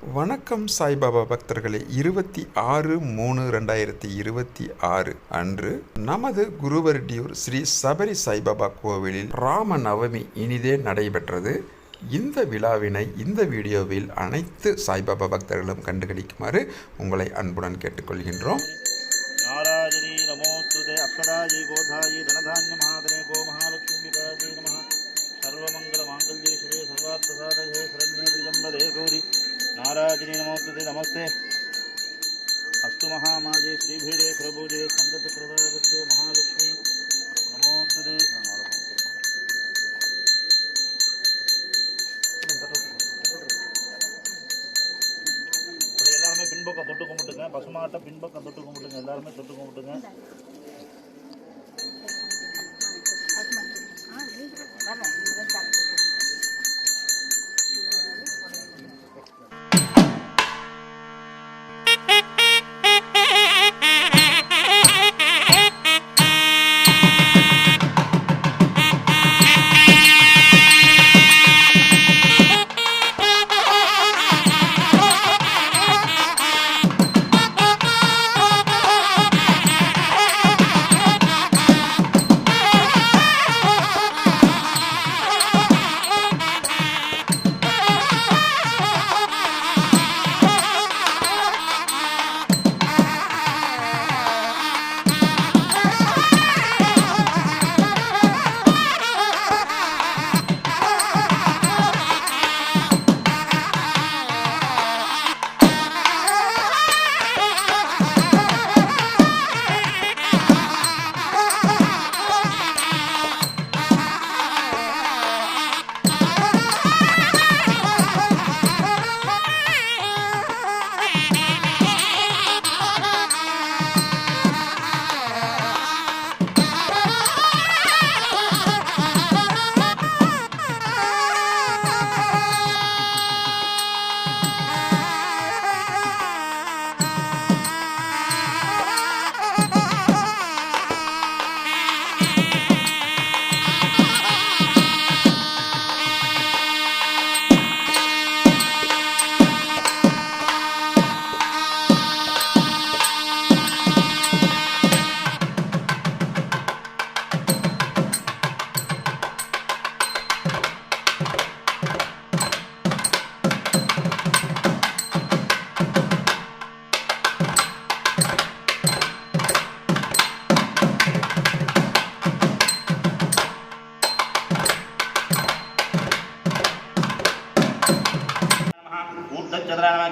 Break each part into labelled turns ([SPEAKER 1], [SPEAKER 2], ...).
[SPEAKER 1] வணக்கம் சாய்பாபா பக்தர்களே. 26/3/2026 அன்று நமது குருவரடியூர் ஸ்ரீ சபரி சாய்பாபா கோவிலில் ராம நவமி இனிதே நடைபெற்றது. இந்த விழாவினை இந்த வீடியோவில் அனைத்து சாய்பாபா பக்தர்களும் கண்டுகளிக்குமாறு உங்களை அன்புடன் கேட்டுக்கொள்கின்றோம்.
[SPEAKER 2] नारायणी नमोस्तुते नमस्ते अस्तु महामाजे श्रीभीरे प्रभुजे खंडत प्रदागते महालक्ष्मी नमोस्तुते எல்லாருமே பின்பக்கம் தொட்டு கும்பிட்டுங்க. பசுமாட்ட பின்பக்கம் தொட்டு கும்பிட்டுங்க. எல்லாருமே தொட்டு கும்பிட்டுங்க.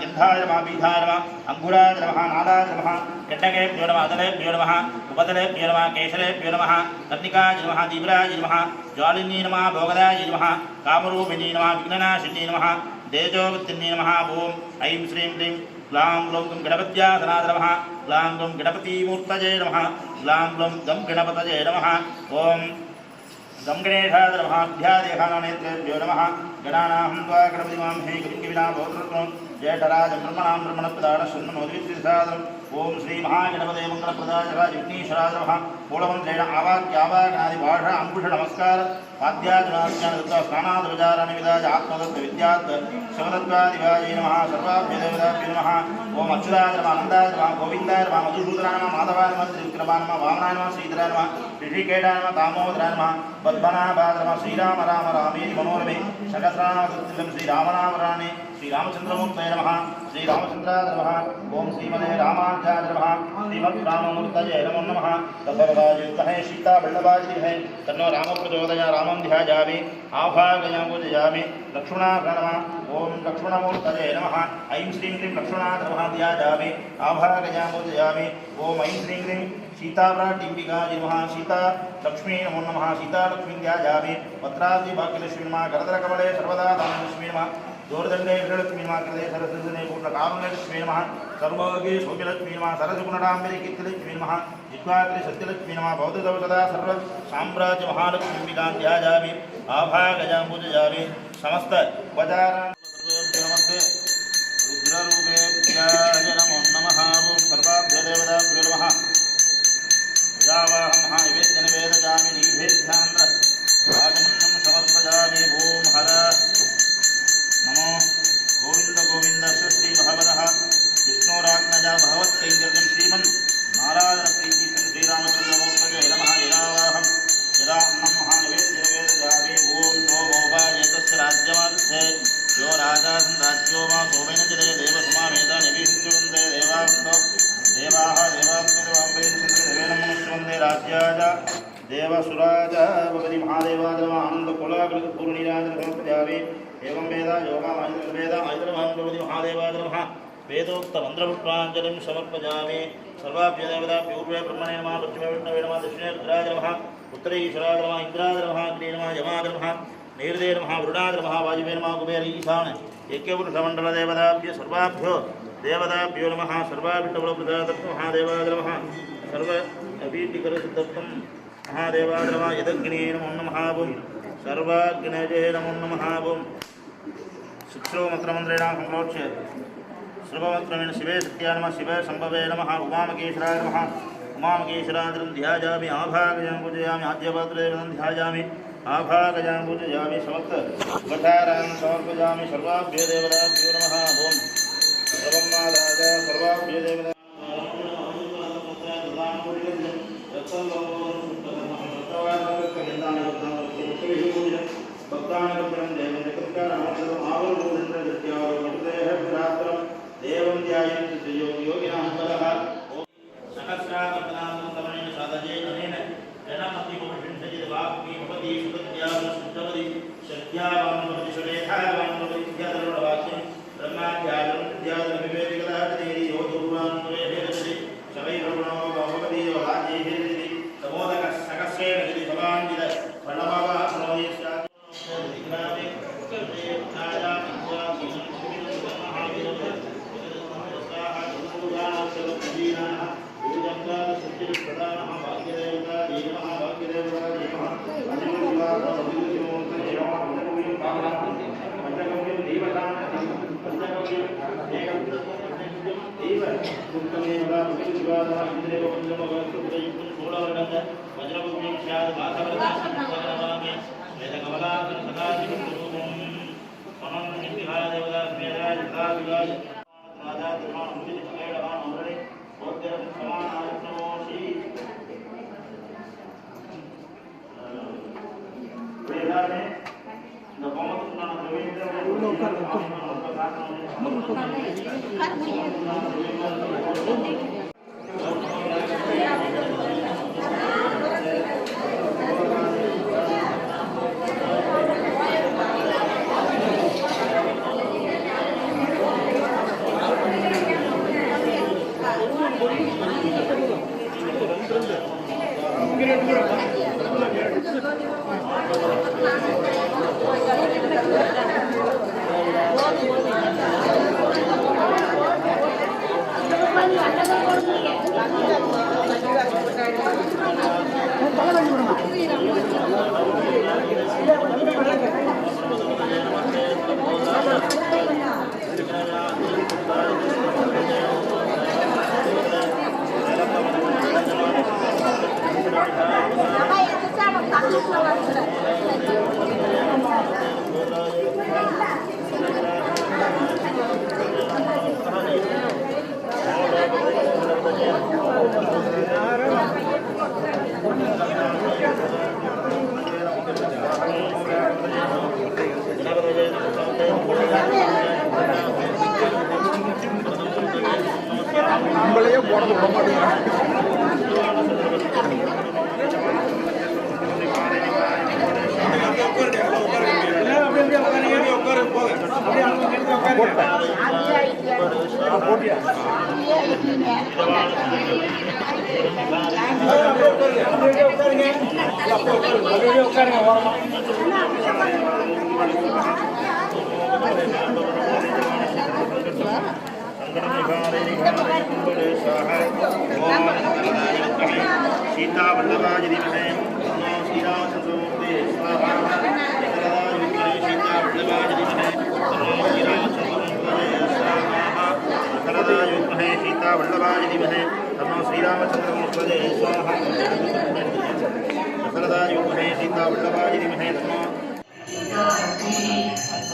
[SPEAKER 2] गंधाय नमः पीठाय नमः अंकुराय नमः नादाय नमः कट्टकेभ्यो नमः अदलेभ्यो नमः उपदलेभ्यो नमः केशलेभ्यो नमः कर्णिकाय नमः दीव्राय नमः ज्वालिनी नमः भोगदाय नमः कामरूपिणी नमः विघ्ननाशिनी नमः तेजोवृत्तिनी नमः ओम ऐं श्रीं क्लीं ग्लां ग्लौं गं गणपत्यासनाय नमः ग्लां गं गणपतिमूर्तये नमः ग्लां ग्लौं गं गणपतये नमः ओम गं गणेशाय नमः अभ्यादेहानेत्रेभ्यो नमः गणानां त्वा गणपतिमां हे कविं भवतु जयठराज ब्रह्मणां ब्रह्मणप्रदान शन्मनोदिविद्रिसादम् ओम श्री महागणपते मंगलप्रदाय विघ्नेश्वराय नमः मूलमन्त्रेण आवाक्यावागणादि भाषा अंकुश नमस्कार वाद्याजुनाद्यानदत्ता स्नानाद्विचाराणि विदाय आत्मदत्त विद्यात् शवदत्वादिवाय नमः सर्वाभ्यो देवताभ्यो नमः ओम अच्युताय नमः आनन्दाय नमः गोविन्दाय नमः मधुसूदनाय नमः माधवाय नमः त्रिविक्रमाय नमः वामनाय नमः श्रीधराय नमः ऋषिकेशाय नमः दामोदराय नमः पद्मनाभाय नमः श्रीराम राम रामेति मनोरमे सहस्रनामस्तुल्यं श्रीरामनामराणे श्रीरामचन्द्रमूर्तये नमः श्रीरामचन्द्राय नमः ओम श्रीमते रामानुजाय नमः श्रीमद्राममूर्तये नमो नमः तत्सर्वदायुक्तः सीता वल्लभाजिः तन्नो राम प्रचोदयात् रामं ध्यायामि आभागयां पूजयामि लक्ष्मणाय नमः ओम लक्ष्मणमूर्तये नमः ऐं श्रीं क्लीं लक्ष्मणाय नमः ध्यायामि आभागयां पूजयामि ओम ऐं श्रीं क्लीं सीताप्राटिम्बिकाय नमः सीता लक्ष्मी नमो नमः सीता लक्ष्मीं ध्यायामि पत्रादि भाग्यलक्ष्मी नमः करदरकमले सर्वदा दानलक्ष्मी नमः दूरदण्डे विजयलक्ष्मी नमः कृते सरस्वती पूर्णकारुण्यलक्ष्मी नमः सर्वभोगे सौम्यलक्ष्मी नमः सरसगुणडाम्बरी कीर्तिलक्ष्मी नमः जिह्वाग्रे सत्यलक्ष्मी नमः बौद्धदौसदा सर्व साम्राज्य महालक्ष्मीं ध्यायामि आभागयां पूजयामि समस्त उपचारान् नमस्ते रुद्ररूपेभ्याय नमो नमः ओम सर्वाभ्यो देवताभ्यो नमः विदावाहं महानिवेद्यनिवेदयामि नीभेभ्यान्द्र आगमनं समर्पयामि ओम हर नमो गोविंद गोविंद सृष्टि देवसुराजा भगवती महादेवाद्रव आनन्दकुलाकृत पूर्णिराजन समर्पयामि एवं वेद योगामहिन्द्रवेद ऐन्द्रमहं भगवती महादेवाद्रव वेदोक्तमन्त्रपुष्पाञ्जलिं समर्पयामि सर्वाभ्यो देवताभ्यो पूर्वे ब्रह्मणे नमः पश्चिमे विष्णवे नमः दक्षिणे रुद्राय नमः उत्तरे ईश्वराय नमः इन्द्राय नमः अग्ने नमः यमाय नमः नैऋते नमः वरुणाय नमः वायुवे नमः कुबेर ईशान ऐक्यपुरुषमण्डलदेवताभ्यो सर्वाभ्यो देवताभ्यो नमः सर्वाभिष्टबलप्रदातत्वं महादेवाय नमः सर्वभीतिकरसिद्धत्वं महादेवाय नमः यदग्ने नमो नमः ओं सर्वाग्नये नमो नमः ओं शिक्षोमन्त्रमन्त्रेण संप्रोक्ष्य सर्वमन्त्रेण शिवे सत्याय नमः शिवे सम्भवे नमः उमामकेश्वराय नमः उमामकेश्वराय ध्यायामि आभागयां पूजयामि आद्यपात्रं ध्यायामि आभागयां पूजयामि समस्त उपचारां समर्पयामि सर्वाभ्यो देवताभ्यो नमः ओं सर्वमादाय सर्वाभ्यो देवता देवं ध्यायन्ति योगिनां परः सहस्रावर्तनान्तमनेन साधये अनेन रणमतिमुपविशन्ति वाक्मी भवति सुतत्यावशुद्धवति शक्त्यावान्भवति सुरेखावान्भवति विद्याधरणवाक्यं ब्रह्माध्यायं विद्याधर विवेकदाचनेरि योगपूर्वान्वयेति शवैर्भवनो भवति वाजेहि तमोदकः सकस्रेण यदि भवान्विद प्रणवः प्रणवयस्यात् दिग्रामे
[SPEAKER 3] நம்மளையே போறது விட மாட்டேங்கிறாங்க.
[SPEAKER 2] सीता वल्लभाय धीमहि श्रीरामचन्द्रमूर्ते स्वाहा सीता वल्लभाय धीमहि सीता वल्लभाय धीमहि तन्नो श्रीरामचन्द्रमूर्ते स्वाहा सकलदायुग्महे सीता वल्लभाय धीमहि तन्नो
[SPEAKER 4] ஆரத்தி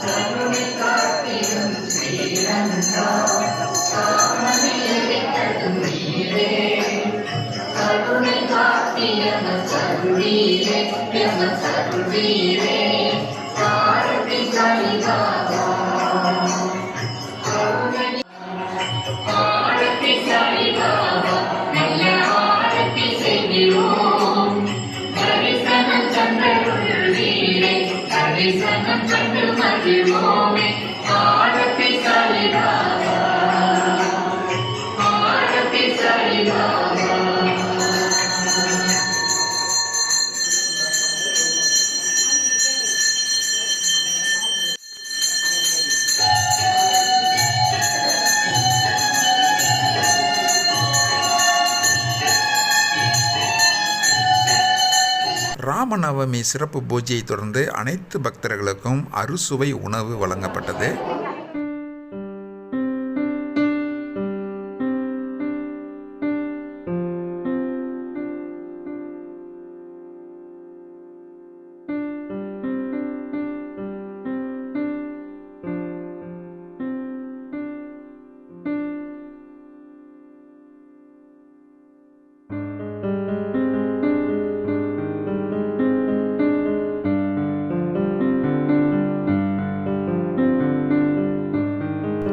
[SPEAKER 1] ராமநவமி சிறப்பு பூஜையை தொடர்ந்து அனைத்து பக்தர்களுக்கும் அறுசுவை உணவு வழங்கப்பட்டது.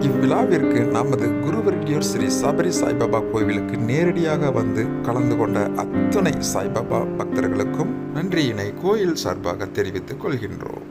[SPEAKER 1] இவ்விழாவிற்கு நமது குருவர்டியூர் ஸ்ரீ சபரி சாய்பாபா கோவிலுக்கு நேரடியாக வந்து கலந்து கொண்ட அத்துணை சாய்பாபா பக்தர்களுக்கும் நன்றியினை கோயில் சார்பாக தெரிவித்துக் கொள்கின்றோம்.